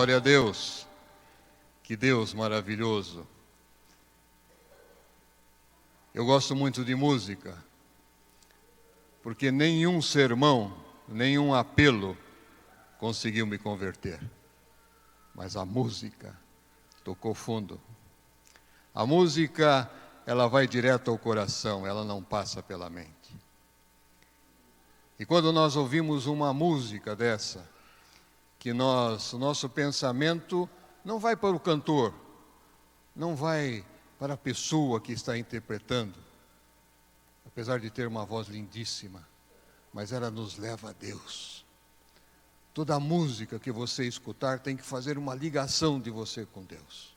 Glória a Deus. Que Deus maravilhoso. Eu gosto muito de música, porque nenhum sermão, nenhum apelo conseguiu me converter. Mas a música tocou fundo. A música, ela vai direto ao coração, ela não passa pela mente. E quando nós ouvimos uma música dessa, que o nosso pensamento não vai para o cantor, não vai para a pessoa que está interpretando, apesar de ter uma voz lindíssima, mas ela nos leva a Deus. Toda música que você escutar tem que fazer uma ligação de você com Deus.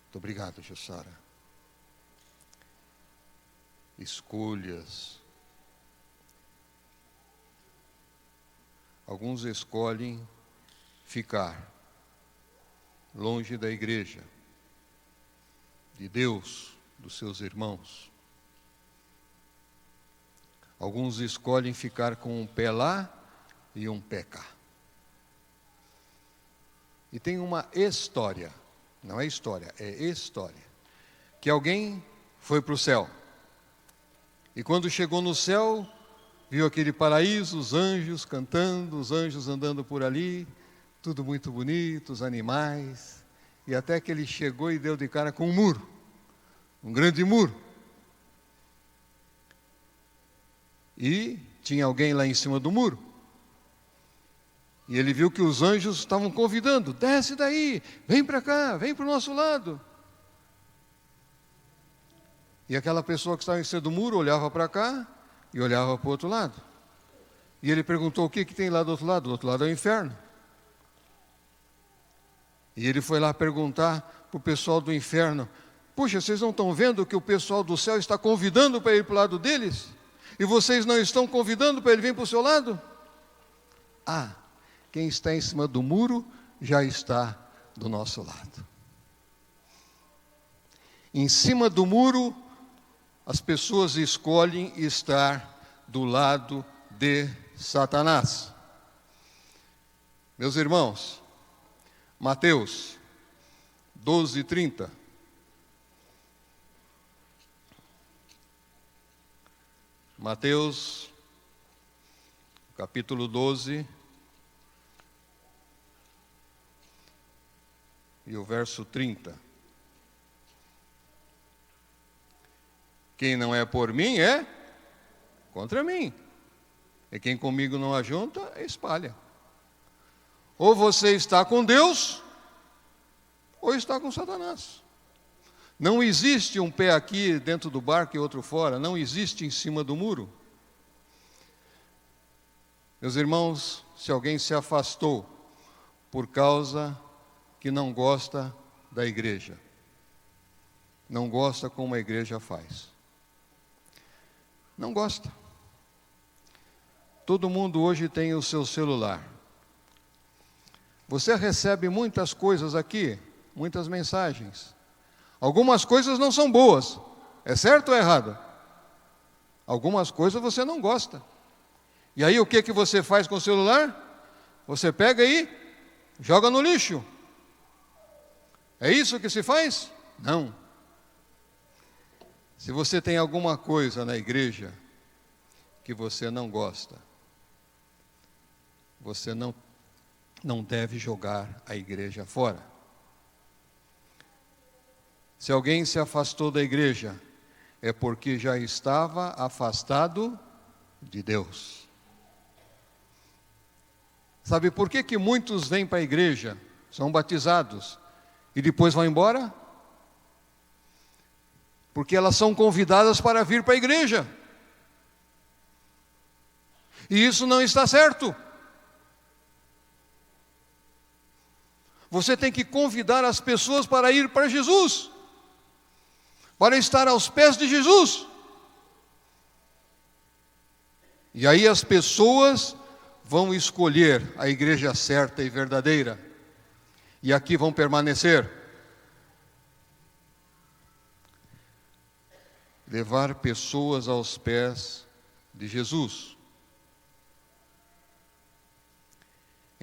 Muito obrigado, Jussara. Escolhas. Alguns escolhem ficar longe da igreja, de Deus, dos seus irmãos. Alguns escolhem ficar com um pé lá e um pé cá. E tem uma história, não é história, é história, que alguém foi para o céu. E quando chegou no céu, viu aquele paraíso, os anjos cantando, os anjos andando por ali, tudo muito bonito, os animais. E até que ele chegou e deu de cara com um muro, um grande muro. E tinha alguém lá em cima do muro. E ele viu que os anjos estavam convidando, desce daí, vem para cá, vem para o nosso lado. E aquela pessoa que estava em cima do muro olhava para cá e olhava para o outro lado. E ele perguntou, o que tem lá do outro lado? Do outro lado é o inferno. E ele foi lá perguntar para o pessoal do inferno, puxa, vocês não estão vendo que o pessoal do céu está convidando para ir para o lado deles? E vocês não estão convidando para ele vir para o seu lado? Ah, quem está em cima do muro já está do nosso lado. Em cima do muro, as pessoas escolhem estar do lado de Satanás. Meus irmãos, Mateus 12:30. Mateus, capítulo 12, e o verso 30. Quem não é por mim é contra mim. E quem comigo não ajunta, espalha. Ou você está com Deus, ou está com Satanás. Não existe um pé aqui dentro do barco e outro fora. Não existe em cima do muro. Meus irmãos, se alguém se afastou por causa que não gosta da igreja, não gosta como a igreja faz, não gosta. Todo mundo hoje tem o seu celular. Você recebe muitas coisas aqui, muitas mensagens. Algumas coisas não são boas. É certo ou errado? Algumas coisas você não gosta. E aí o que você faz com o celular? Você pega e joga no lixo. É isso que se faz? Não. Se você tem alguma coisa na igreja que você não gosta, você não deve jogar a igreja fora. Se alguém se afastou da igreja, é porque já estava afastado de Deus. Sabe por que muitos vêm para a igreja, são batizados, e depois vão embora? Porque elas são convidadas para vir para a igreja. E isso não está certo. Você tem que convidar as pessoas para ir para Jesus, para estar aos pés de Jesus. E aí as pessoas vão escolher a igreja certa e verdadeira, e aqui vão permanecer. Levar pessoas aos pés de Jesus.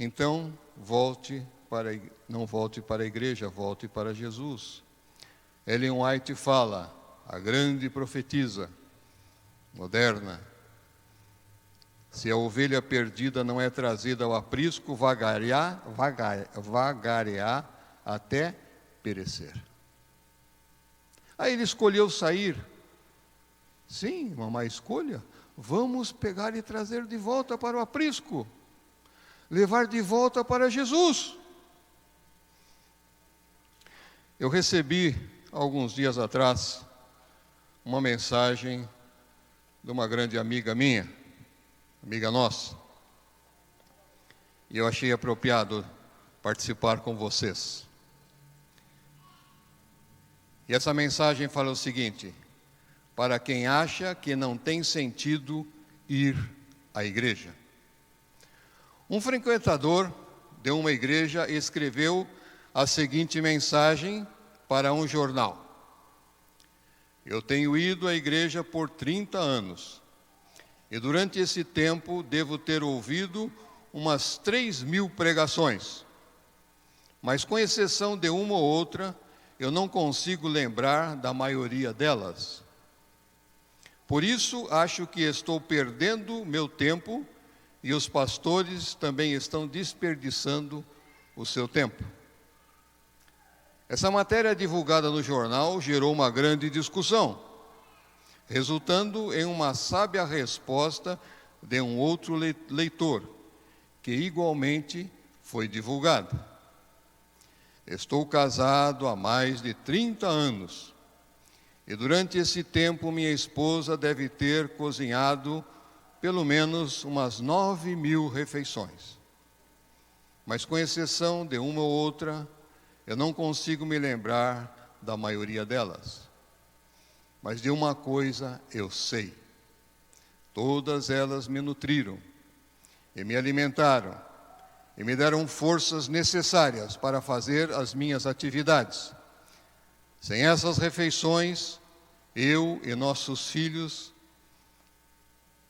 então não volte para a igreja, volte para Jesus. Ellen White fala, a grande profetisa moderna, se a ovelha perdida não é trazida ao aprisco, vagarear até perecer. Aí ele escolheu sair. Sim, uma má escolha. Vamos pegar e trazer de volta para o aprisco. Levar de volta para Jesus. Eu recebi, alguns dias atrás, uma mensagem de uma grande amiga minha, amiga nossa. E eu achei apropriado participar com vocês. E essa mensagem fala o seguinte: para quem acha que não tem sentido ir à igreja. Um frequentador de uma igreja escreveu a seguinte mensagem para um jornal: eu tenho ido à igreja por 30 anos e durante esse tempo devo ter ouvido umas 3.000 pregações, mas com exceção de uma ou outra, eu não consigo lembrar da maioria delas. Por isso, acho que estou perdendo meu tempo e os pastores também estão desperdiçando o seu tempo. Essa matéria divulgada no jornal gerou uma grande discussão, resultando em uma sábia resposta de um outro leitor, que igualmente foi divulgada. Estou casado há mais de 30 anos e durante esse tempo minha esposa deve ter cozinhado pelo menos umas 9.000 refeições. Mas com exceção de uma ou outra, eu não consigo me lembrar da maioria delas. Mas de uma coisa eu sei: todas elas me nutriram e me alimentaram e me deram forças necessárias para fazer as minhas atividades. Sem essas refeições, eu e nossos filhos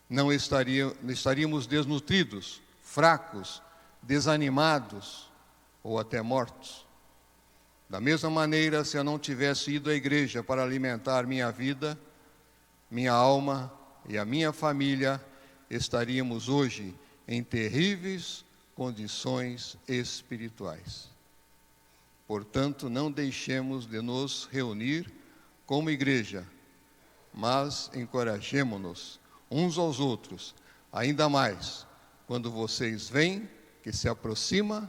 não estaríamos desnutridos, fracos, desanimados ou até mortos. Da mesma maneira, se eu não tivesse ido à igreja para alimentar minha vida, minha alma e a minha família, estaríamos hoje em terríveis condições espirituais. Portanto, não deixemos de nos reunir como igreja, mas encorajemo-nos uns aos outros, ainda mais quando vocês veem que se aproxima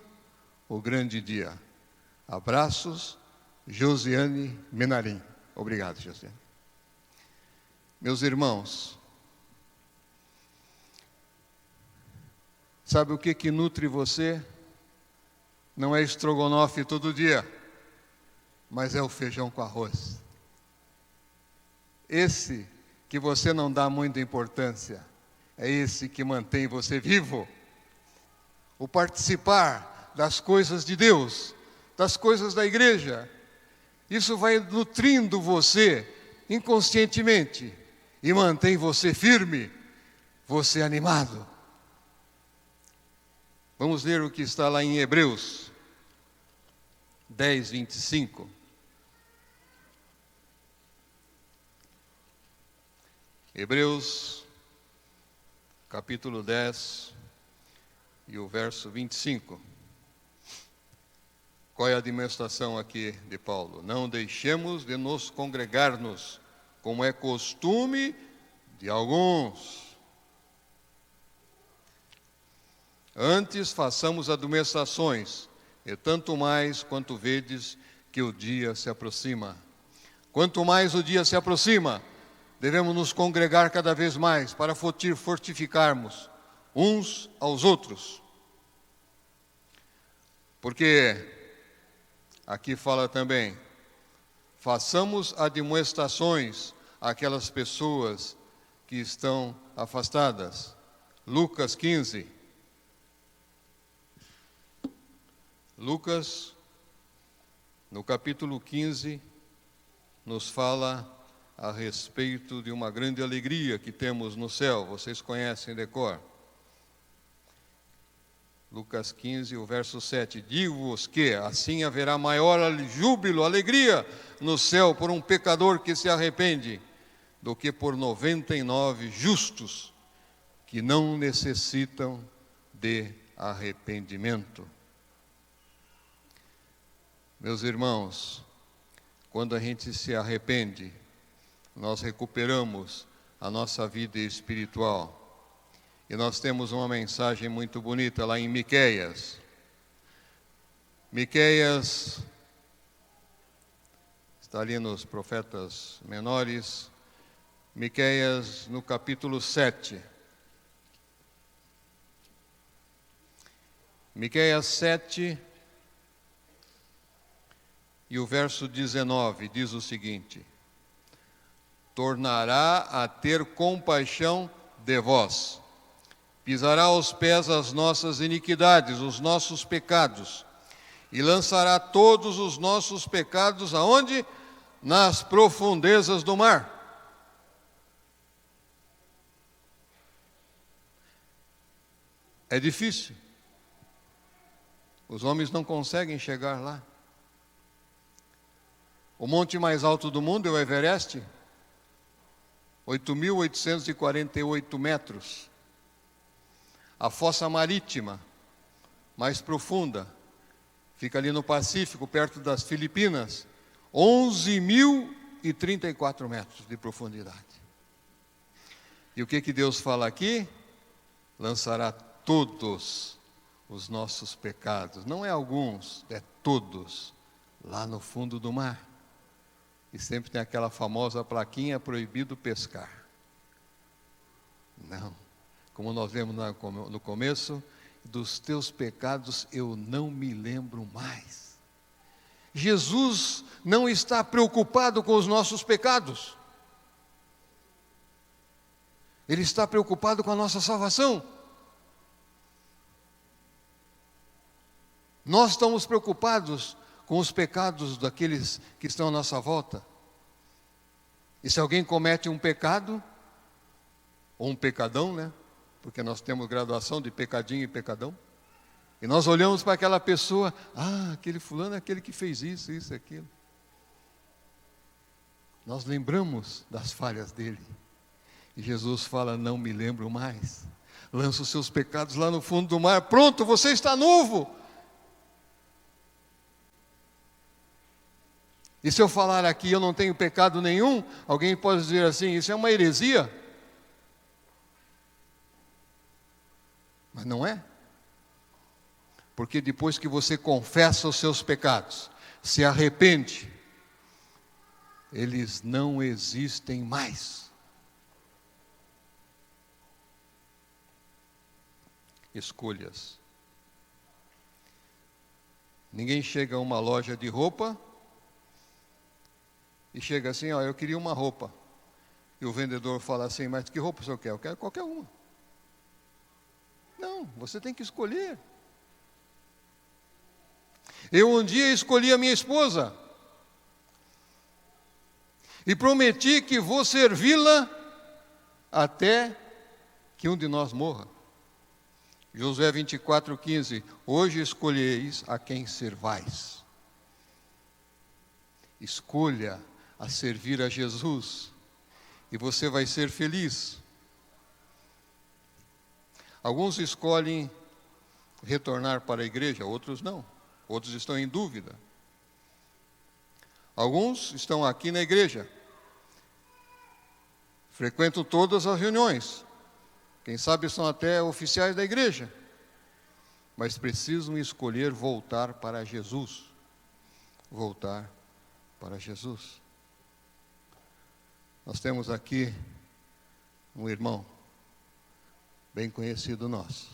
o grande dia. Abraços, Josiane Menarim. Obrigado, Josiane. Meus irmãos, sabe o que nutre você? Não é estrogonofe todo dia, mas é o feijão com arroz. Esse que você não dá muita importância, é esse que mantém você vivo. O participar das coisas de Deus, das coisas da igreja, isso vai nutrindo você inconscientemente e mantém você firme, você animado. Vamos ler o que está lá em Hebreus 10, 25. Hebreus, capítulo 10, e o verso 25. Qual é a demonstração aqui de Paulo? Não deixemos de nos congregar-nos, como é costume de alguns. Antes façamos admoestações, e tanto mais quanto vedes que o dia se aproxima. Quanto mais o dia se aproxima, devemos nos congregar cada vez mais para fortificarmos uns aos outros. Porque aqui fala também, façamos admoestações àquelas pessoas que estão afastadas. Lucas 15. Lucas, no capítulo 15, nos fala a respeito de uma grande alegria que temos no céu. Vocês conhecem de cor. Lucas 15, o verso 7. Digo-vos que assim haverá maior júbilo, alegria no céu por um pecador que se arrepende, do que por 99 justos que não necessitam de arrependimento. Meus irmãos, quando a gente se arrepende, nós recuperamos a nossa vida espiritual. E nós temos uma mensagem muito bonita lá em Miqueias. Miqueias está ali nos profetas menores. Miqueias no capítulo 7. Miqueias 7 e o verso 19 diz o seguinte: tornará a ter compaixão de vós, pisará aos pés as nossas iniquidades, os nossos pecados, e lançará todos os nossos pecados aonde? Nas profundezas do mar. É difícil. Os homens não conseguem chegar lá. O monte mais alto do mundo é o Everest, 8.848 metros. A fossa marítima mais profunda fica ali no Pacífico, perto das Filipinas, 11.034 metros de profundidade. E o que Deus fala aqui? Lançará todos os nossos pecados, não é alguns, é todos, lá no fundo do mar. E sempre tem aquela famosa plaquinha: proibido pescar. Não, como nós vemos no começo, dos teus pecados eu não me lembro mais. Jesus não está preocupado com os nossos pecados. Ele está preocupado com a nossa salvação. Nós estamos preocupados com os pecados daqueles que estão à nossa volta. E se alguém comete um pecado, ou um pecadão, né? Porque nós temos graduação de pecadinho e pecadão. E nós olhamos para aquela pessoa: aquele fulano é aquele que fez isso, isso, aquilo. Nós lembramos das falhas dele. E Jesus fala: não me lembro mais. Lança os seus pecados lá no fundo do mar. Pronto, você está novo. E se eu falar aqui eu não tenho pecado nenhum, alguém pode dizer assim: isso é uma heresia. Mas não é. Porque depois que você confessa os seus pecados, se arrepende, eles não existem mais. Escolhas. Ninguém chega a uma loja de roupa e chega assim: eu queria uma roupa. E o vendedor fala assim: mas que roupa o senhor quer? Eu quero qualquer uma. Não, você tem que escolher. Eu um dia escolhi a minha esposa e prometi que vou servi-la até que um de nós morra. Josué 24:15: hoje escolheis a quem servais. Escolha a servir a Jesus e você vai ser feliz. Alguns escolhem retornar para a igreja, outros não. Outros estão em dúvida. Alguns estão aqui na igreja, frequentam todas as reuniões. Quem sabe são até oficiais da igreja. Mas precisam escolher voltar para Jesus. Voltar para Jesus. Nós temos aqui um irmão bem conhecido nosso.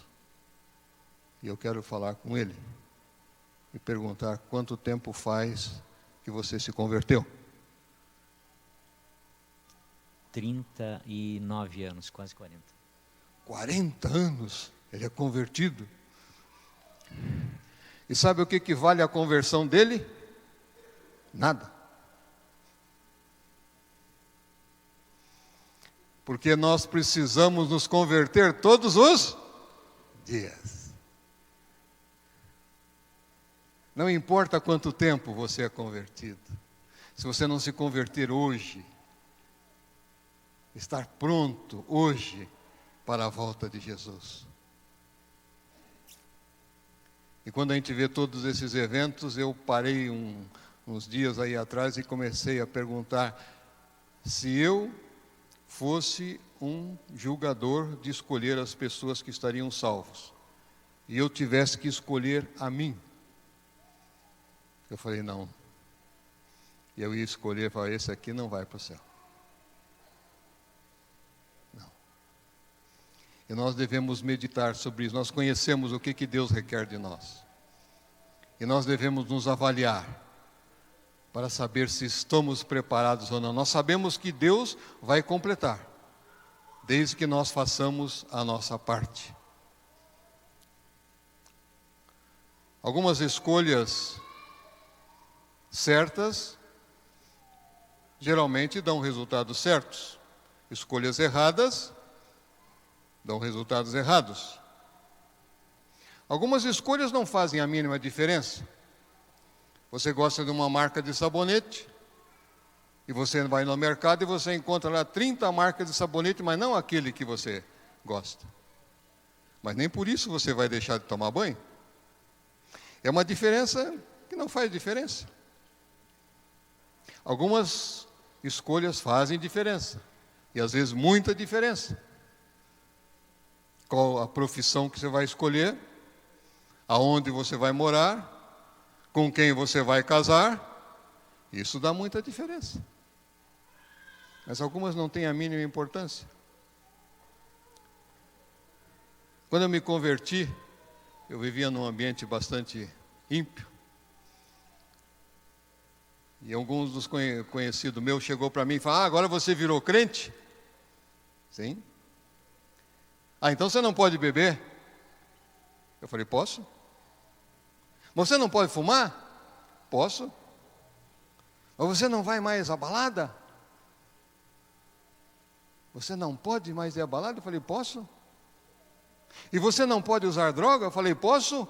E eu quero falar com ele e perguntar: quanto tempo faz que você se converteu? 39 anos, quase 40. 40 anos ele é convertido. E sabe o que vale a conversão dele? Nada. Porque nós precisamos nos converter todos os dias. Não importa quanto tempo você é convertido. Se você não se converter hoje, estar pronto hoje para a volta de Jesus. E quando a gente vê todos esses eventos, eu parei uns dias aí atrás e comecei a perguntar se eu fosse um julgador de escolher as pessoas que estariam salvos, e eu tivesse que escolher a mim. Eu falei, não. E eu ia escolher, falei, esse aqui não vai para o céu. Não. E nós devemos meditar sobre isso. Nós conhecemos o que Deus requer de nós. E nós devemos nos avaliar para saber se estamos preparados ou não. Nós sabemos que Deus vai completar, desde que nós façamos a nossa parte. Algumas escolhas certas geralmente dão resultados certos. Escolhas erradas dão resultados errados. Algumas escolhas não fazem a mínima diferença. Você gosta de uma marca de sabonete, e você vai no mercado e você encontra lá 30 marcas de sabonete, mas não aquele que você gosta. Mas nem por isso você vai deixar de tomar banho. É uma diferença que não faz diferença. Algumas escolhas fazem diferença, e às vezes muita diferença. Qual a profissão que você vai escolher, aonde você vai morar, com quem você vai casar, isso dá muita diferença. Mas algumas não têm a mínima importância. Quando eu me converti, eu vivia num ambiente bastante ímpio. E alguns dos conhecidos meus chegou para mim e falou, agora você virou crente? Sim. Então você não pode beber? Eu falei, posso? Você não pode fumar? Posso. Mas você não vai mais à balada? Você não pode mais ir à balada? Eu falei, posso. E você não pode usar droga? Eu falei, posso.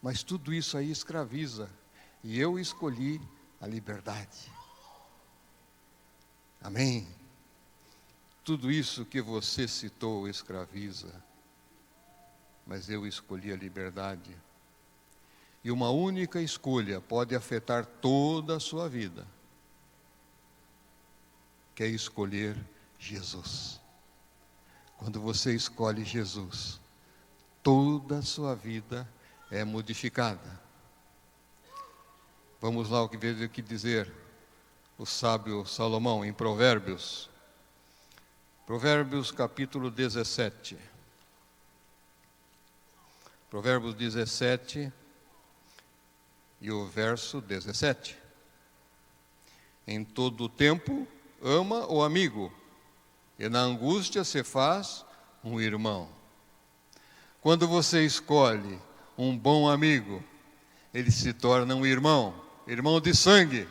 Mas tudo isso aí escraviza. E eu escolhi a liberdade. Amém? Tudo isso que você citou escraviza. Mas eu escolhi a liberdade. E uma única escolha pode afetar toda a sua vida, que é escolher Jesus. Quando você escolhe Jesus, toda a sua vida é modificada. Vamos lá o que veio aqui dizer o sábio Salomão em Provérbios. Provérbios capítulo 17. Provérbios 17 e o verso 17. Em todo o tempo ama o amigo, e na angústia se faz um irmão. Quando você escolhe um bom amigo, ele se torna um irmão, irmão de sangue.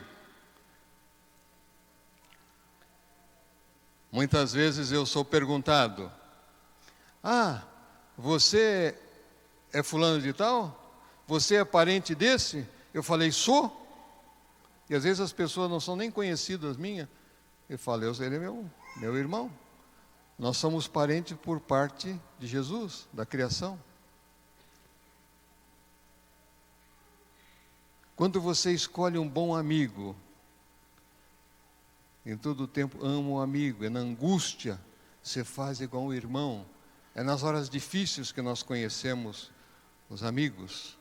Muitas vezes eu sou perguntado, você é fulano de tal? Você é parente desse? Eu falei, sou. E às vezes as pessoas não são nem conhecidas minhas. Eu falei, ele é meu irmão. Nós somos parentes por parte de Jesus, da criação. Quando você escolhe um bom amigo, em todo o tempo ama o amigo, é na angústia, você faz igual um irmão. É nas horas difíceis que nós conhecemos os amigos.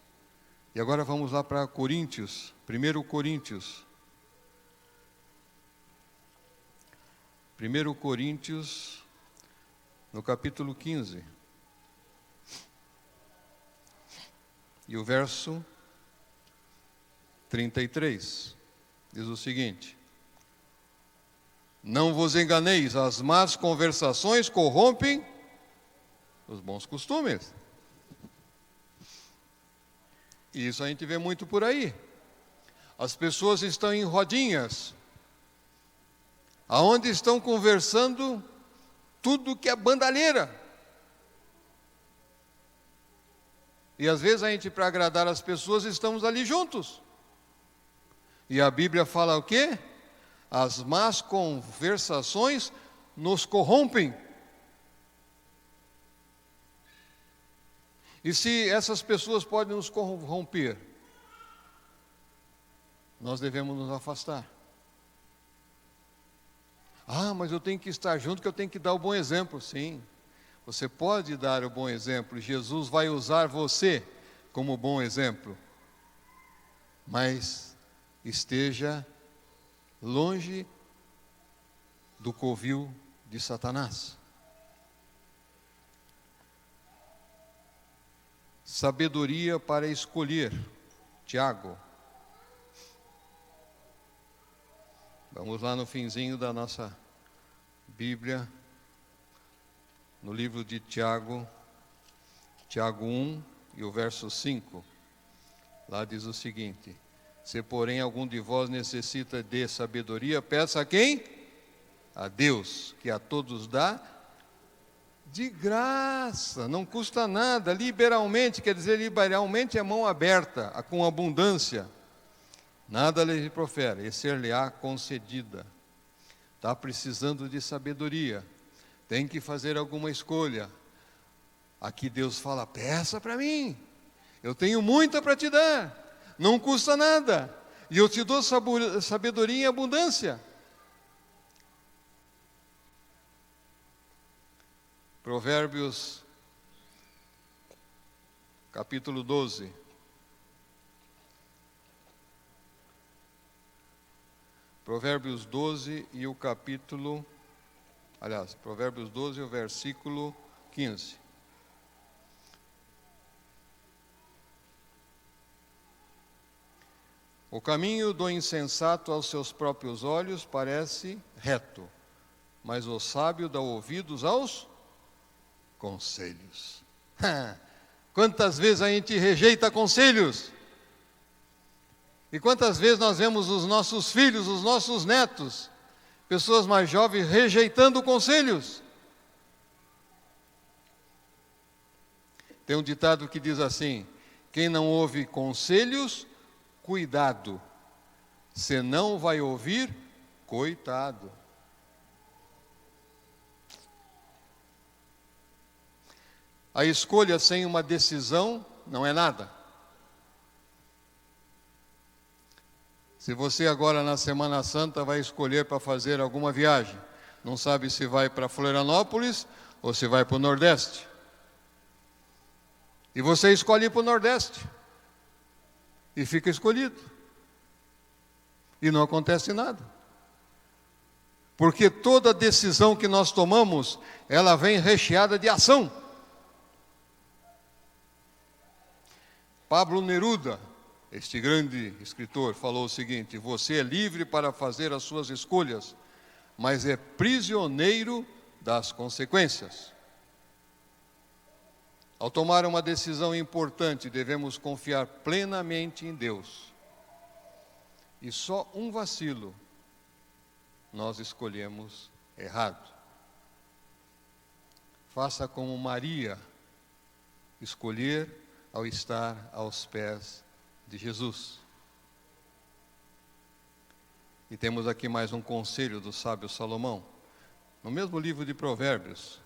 E agora vamos lá para Coríntios, 1 Coríntios. 1 Coríntios, no capítulo 15. E o verso 33 diz o seguinte: não vos enganeis, as más conversações corrompem os bons costumes. E isso a gente vê muito por aí. As pessoas estão em rodinhas, aonde estão conversando tudo que é bandalheira. E às vezes a gente, para agradar as pessoas, estamos ali juntos. E a Bíblia fala o quê? As más conversações nos corrompem. E se essas pessoas podem nos corromper, nós devemos nos afastar. Ah, mas eu tenho que estar junto, que eu tenho que dar o bom exemplo. Sim, você pode dar o bom exemplo. Jesus vai usar você como bom exemplo. Mas esteja longe do covil de Satanás. Sabedoria para escolher. Tiago. Vamos lá no finzinho da nossa Bíblia, no livro de Tiago, Tiago 1 e o verso 5. Lá diz o seguinte: se porém algum de vós necessita de sabedoria, peça a quem? A Deus, que a todos dá de graça, não custa nada, liberalmente, quer dizer, liberalmente é mão aberta, com abundância. Nada lhe profere, e ser-lhe-á concedida. Está precisando de sabedoria, tem que fazer alguma escolha. Aqui Deus fala: peça para mim, eu tenho muita para te dar, não custa nada, e eu te dou sabedoria em abundância. Provérbios, capítulo 12. Provérbios 12 e o capítulo, Provérbios 12 e o versículo 15. O caminho do insensato aos seus próprios olhos parece reto, mas o sábio dá ouvidos aos conselhos. Quantas vezes a gente rejeita conselhos? E quantas vezes nós vemos os nossos filhos, os nossos netos, pessoas mais jovens rejeitando conselhos? Tem um ditado que diz assim: quem não ouve conselhos, cuidado, senão vai ouvir, coitado. A escolha sem uma decisão não é nada. Se você agora na Semana Santa vai escolher para fazer alguma viagem, não sabe se vai para Florianópolis ou se vai para o Nordeste. E você escolhe ir para o Nordeste. E fica escolhido. E não acontece nada. Porque toda decisão que nós tomamos, ela vem recheada de ação. Pablo Neruda, este grande escritor, falou o seguinte: você é livre para fazer as suas escolhas, mas é prisioneiro das consequências. Ao tomar uma decisão importante, devemos confiar plenamente em Deus. E só um vacilo, nós escolhemos errado. Faça como Maria, escolher ao estar aos pés de Jesus. E temos aqui mais um conselho do sábio Salomão, no mesmo livro de Provérbios,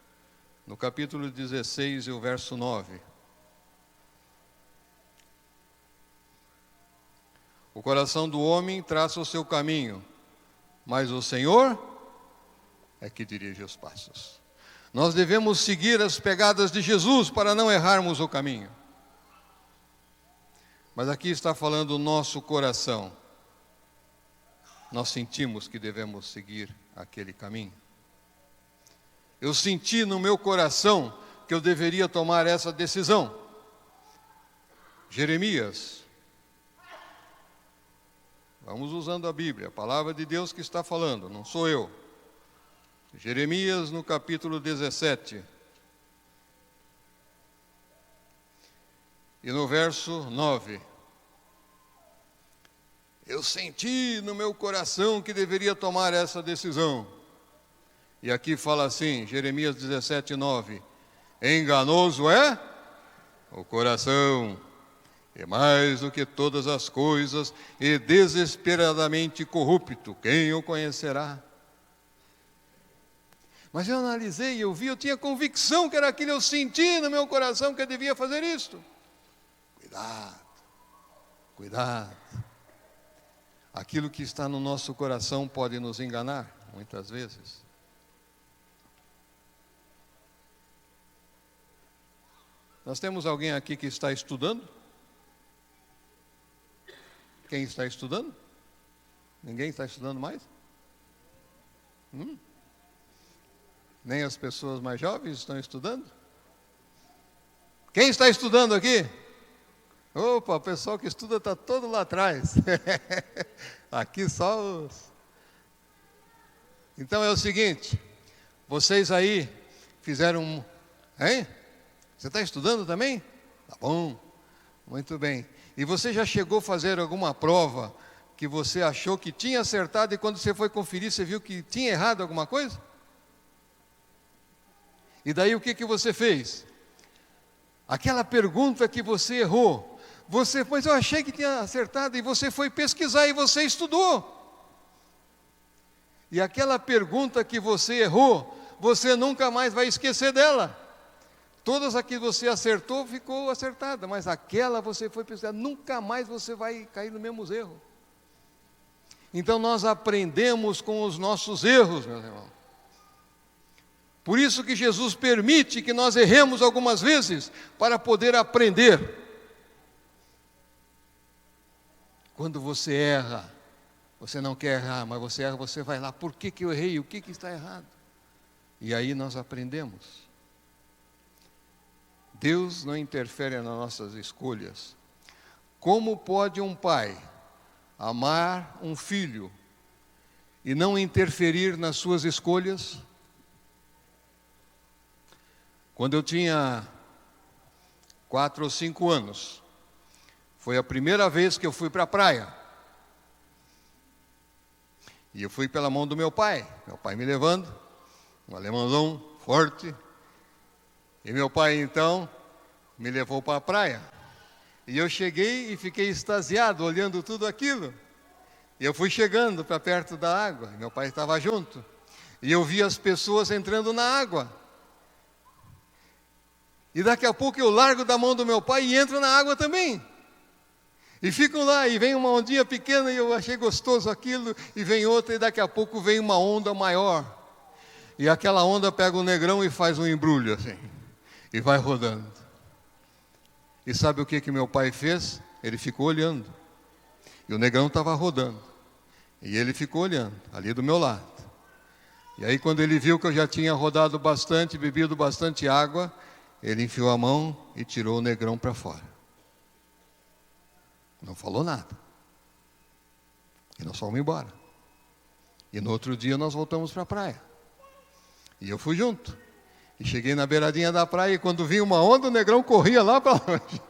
no capítulo 16 e o verso 9. O coração do homem traça o seu caminho, mas o Senhor é que dirige os passos. Nós devemos seguir as pegadas de Jesus para não errarmos o caminho. Mas aqui está falando o nosso coração. Nós sentimos que devemos seguir aquele caminho. Eu senti no meu coração que eu deveria tomar essa decisão. Jeremias. Vamos usando a Bíblia, a palavra de Deus que está falando, não sou eu. Jeremias no capítulo 17. E no verso 9. Eu senti no meu coração que deveria tomar essa decisão. E aqui fala assim, Jeremias 17, 9. Enganoso é O coração é mais do que todas as coisas e desesperadamente corrupto. Quem o conhecerá? Mas eu analisei, eu vi, eu tinha convicção que era aquilo, eu senti no meu coração que eu devia fazer isto. Cuidado, cuidado. Aquilo que está no nosso coração pode nos enganar, muitas vezes. Nós temos alguém aqui que está estudando? Quem está estudando? Ninguém está estudando mais? Nem as pessoas mais jovens estão estudando? Quem está estudando aqui? Opa, o pessoal que estuda está todo lá atrás. Aqui só os... Então é o seguinte, vocês aí fizeram... Hein? Você está estudando também? Tá bom, muito bem. E você já chegou a fazer alguma prova que você achou que tinha acertado e quando você foi conferir, você viu que tinha errado alguma coisa? E daí o que você fez? Aquela pergunta que você errou, mas eu achei que tinha acertado, e você foi pesquisar e você estudou. E aquela pergunta que você errou, você nunca mais vai esquecer dela. Todas as que você acertou, ficou acertada, mas aquela você foi pesquisar, nunca mais você vai cair no mesmo erro. Então nós aprendemos com os nossos erros, meus irmãos. Por isso que Jesus permite que nós erremos algumas vezes, para poder aprender. Quando você erra, você não quer errar, mas você erra, você vai lá, por que eu errei? O que está errado? E aí nós aprendemos. Deus não interfere nas nossas escolhas. Como pode um pai amar um filho e não interferir nas suas escolhas? Quando eu tinha 4 ou 5 anos, foi a primeira vez que eu fui para a praia. E eu fui pela mão do meu pai me levando, um alemãozão forte. E meu pai, então, me levou para a praia. E eu cheguei e fiquei extasiado, olhando tudo aquilo. E eu fui chegando para perto da água, meu pai estava junto. E eu vi as pessoas entrando na água. E daqui a pouco eu largo da mão do meu pai e entro na água também. E fico lá, e vem uma ondinha pequena, e eu achei gostoso aquilo, e vem outra, e daqui a pouco vem uma onda maior. E aquela onda pega o negrão e faz um embrulho assim, e vai rodando. E sabe o que meu pai fez? Ele ficou olhando. E o negrão estava rodando. E ele ficou olhando, ali do meu lado. E aí quando ele viu que eu já tinha rodado bastante, bebido bastante água, ele enfiou a mão e tirou o negrão para fora. Não falou nada. E nós fomos embora. E no outro dia nós voltamos para a praia. E eu fui junto. E cheguei na beiradinha da praia e quando vi uma onda, o negrão corria lá para longe.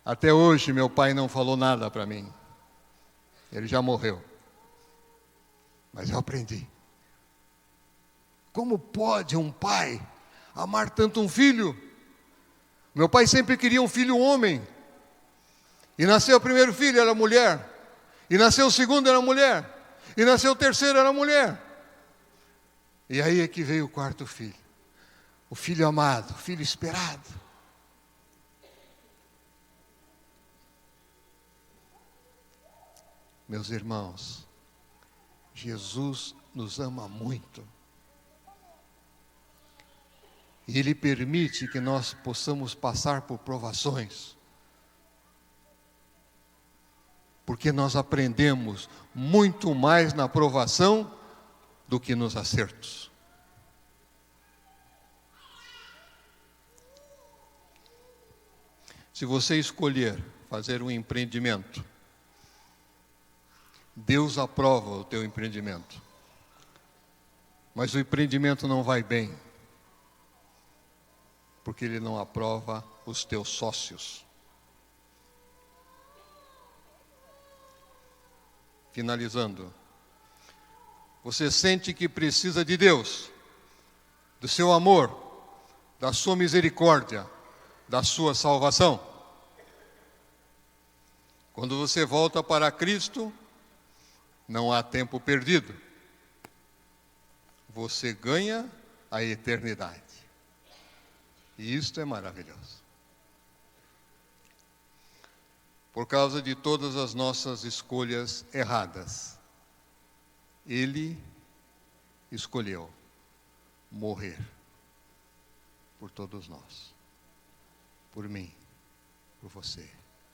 Até hoje meu pai não falou nada para mim. Ele já morreu. Mas eu aprendi. Como pode um pai amar tanto um filho? Meu pai sempre queria um filho homem. E nasceu o primeiro filho, era mulher. E nasceu o segundo, era mulher. E nasceu o terceiro, era mulher. E aí é que veio o quarto filho. O filho amado, o filho esperado. Meus irmãos, Jesus nos ama muito. E Ele permite que nós possamos passar por provações. Porque nós aprendemos muito mais na provação do que nos acertos. Se você escolher fazer um empreendimento, Deus aprova o teu empreendimento. Mas o empreendimento não vai bem, porque Ele não aprova os teus sócios. Finalizando, você sente que precisa de Deus, do seu amor, da sua misericórdia, da sua salvação. Quando você volta para Cristo, não há tempo perdido. Você ganha a eternidade. E isto é maravilhoso. Por causa de todas as nossas escolhas erradas, Ele escolheu morrer por todos nós. Por mim, por você,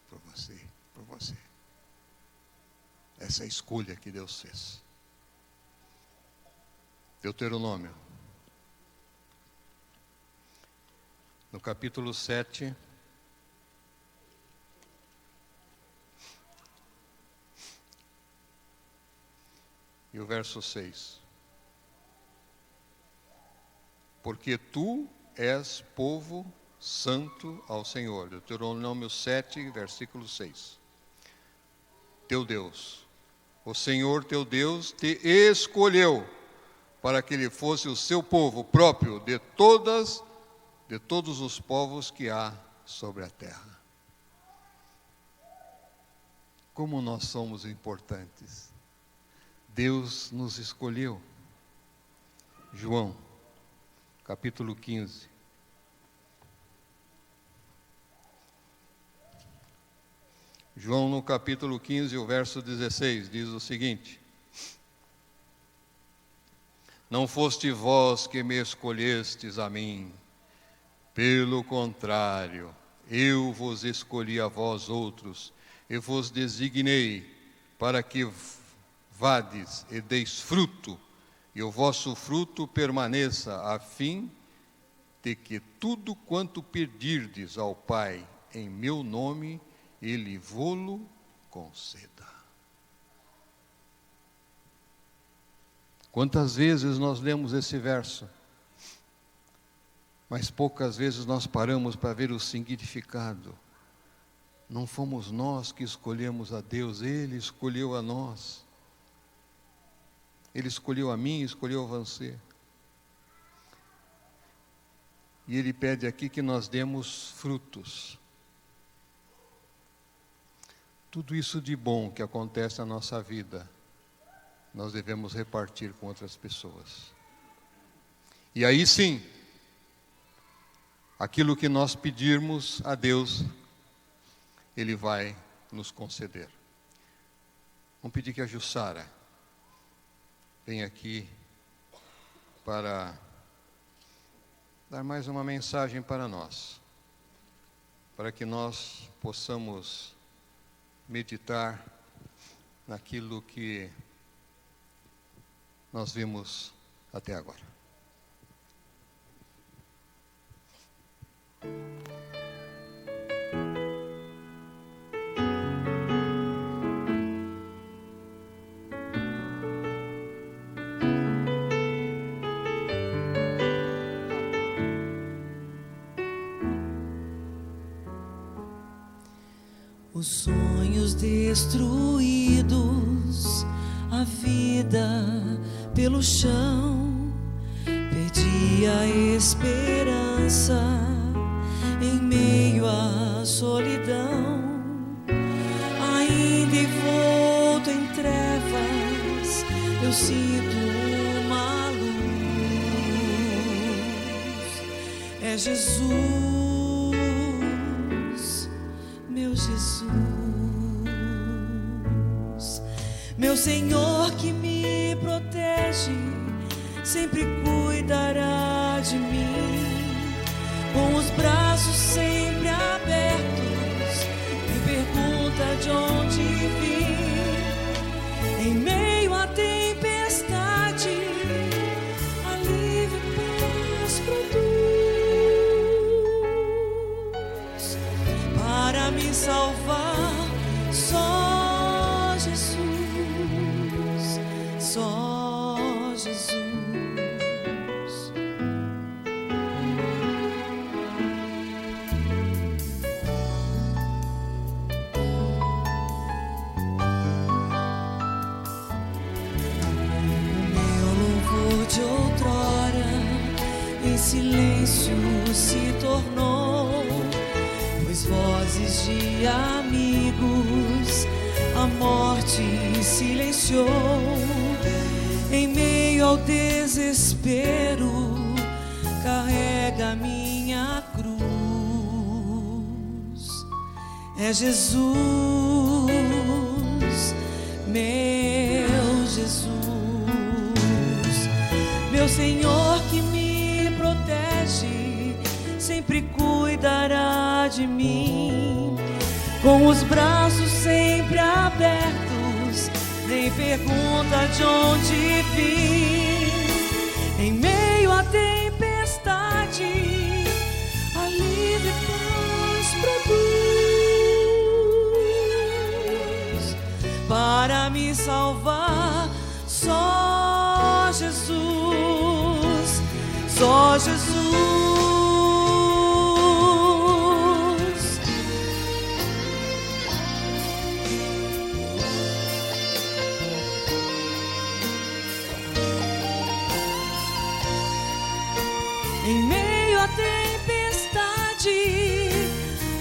por você, por você. Essa é a escolha que Deus fez. Deuteronômio, no capítulo 7, e o verso 6. Porque tu és povo santo ao Senhor. Deuteronômio 7, versículo 6. Teu Deus, o Senhor teu Deus te escolheu para que ele fosse o seu povo próprio de todos os povos que há sobre a terra. Como nós somos importantes. Deus nos escolheu. João, capítulo 15. João, no capítulo 15, o verso 16, diz o seguinte: Não foste vós que me escolhestes a mim, pelo contrário, eu vos escolhi a vós outros, e vos designei para que vades e deis fruto, e o vosso fruto permaneça, a fim de que tudo quanto pedirdes ao Pai em meu nome, Ele vô-lo conceda. Quantas vezes nós lemos esse verso, mas poucas vezes nós paramos para ver o significado. Não fomos nós que escolhemos a Deus, Ele escolheu a nós. Ele escolheu a mim, escolheu a você. E Ele pede aqui que nós demos frutos. Tudo isso de bom que acontece na nossa vida, nós devemos repartir com outras pessoas. E aí sim, aquilo que nós pedirmos a Deus, Ele vai nos conceder. Vamos pedir que a Jussara venha aqui para dar mais uma mensagem para nós, para que nós possamos meditar naquilo que nós vimos até agora. Os sonhos destruídos, a vida pelo chão, perdi a esperança em meio à solidão. Ainda envolto em trevas, eu sinto uma luz. É Jesus, meu Jesus, meu Senhor que me protege, sempre cuidará de mim, com os braços sempre abertos, me pergunta de onde vim, em meio à tempestade, alívio e paz produz, para me salvar, só Jesus, só Jesus. O meu louvor de outrora, em silêncio vozes de amigos, a morte silenciou. Em meio ao desespero, carrega minha cruz. É Jesus, meu Jesus, meu Senhor que me protege, sempre cuidará de mim, com os braços sempre abertos, nem pergunta de onde vim. Em meio à tempestade, alívio e paz produz. Para me salvar, só Jesus, só Jesus. Em meio à tempestade,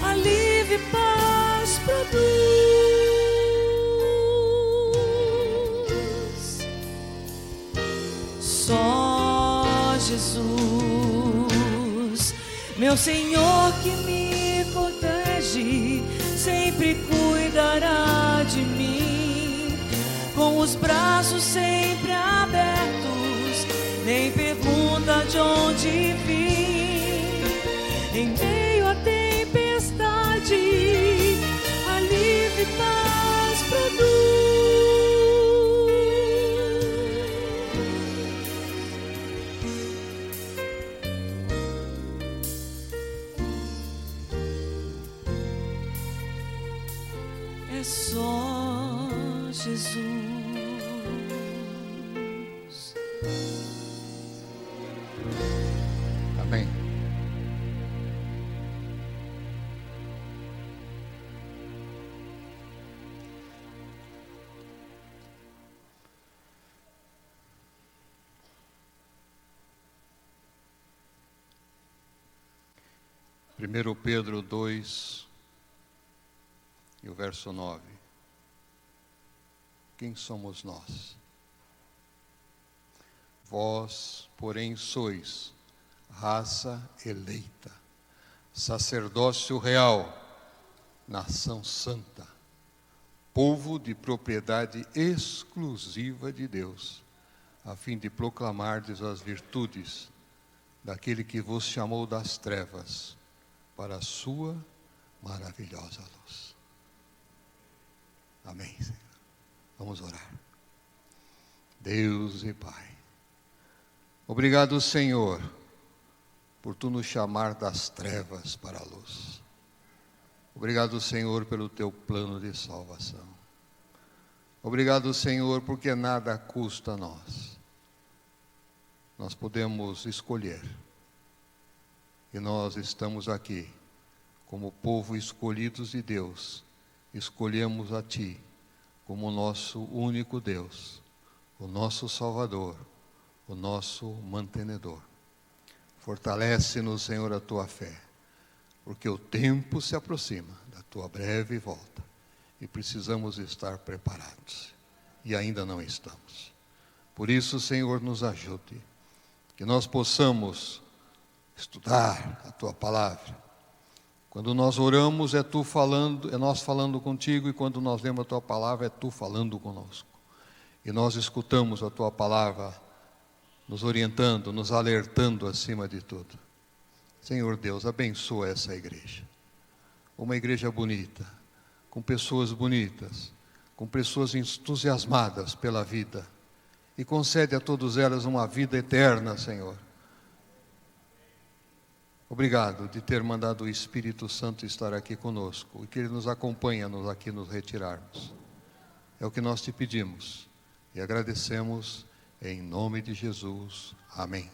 alívio e paz produz. Só Jesus, meu Senhor que me protege, sempre cuidará de mim, com os braços sempre abertos, nem pergunta de onde vim. Em meio à tempestade, alívio e paz produz. É só Jesus. Amém. Primeiro Pedro 2 e o verso 9. Quem somos nós? Vós, porém, sois raça eleita, sacerdócio real, nação santa, povo de propriedade exclusiva de Deus, a fim de proclamardes as virtudes daquele que vos chamou das trevas para a sua maravilhosa luz. Amém, Senhor. Vamos orar. Deus e Pai, obrigado, Senhor, por Tu nos chamar das trevas para a luz. Obrigado, Senhor, pelo Teu plano de salvação. Obrigado, Senhor, porque nada custa a nós. Nós podemos escolher. E nós estamos aqui, como povo escolhidos de Deus, escolhemos a Ti como o nosso único Deus, o nosso Salvador, o nosso mantenedor. Fortalece-nos, Senhor, a Tua fé, porque o tempo se aproxima da Tua breve volta e precisamos estar preparados, e ainda não estamos. Por isso, Senhor, nos ajude, que nós possamos estudar a Tua palavra. Quando nós oramos, é Tu falando, é nós falando contigo, e quando nós lemos a Tua palavra, é Tu falando conosco. E nós escutamos a Tua palavra, nos orientando, nos alertando acima de tudo. Senhor Deus, abençoa essa igreja. Uma igreja bonita, com pessoas bonitas, com pessoas entusiasmadas pela vida. E concede a todas elas uma vida eterna, Senhor. Obrigado de ter mandado o Espírito Santo estar aqui conosco e que Ele nos acompanha aqui nos retirarmos. É o que nós te pedimos e agradecemos em nome de Jesus. Amém.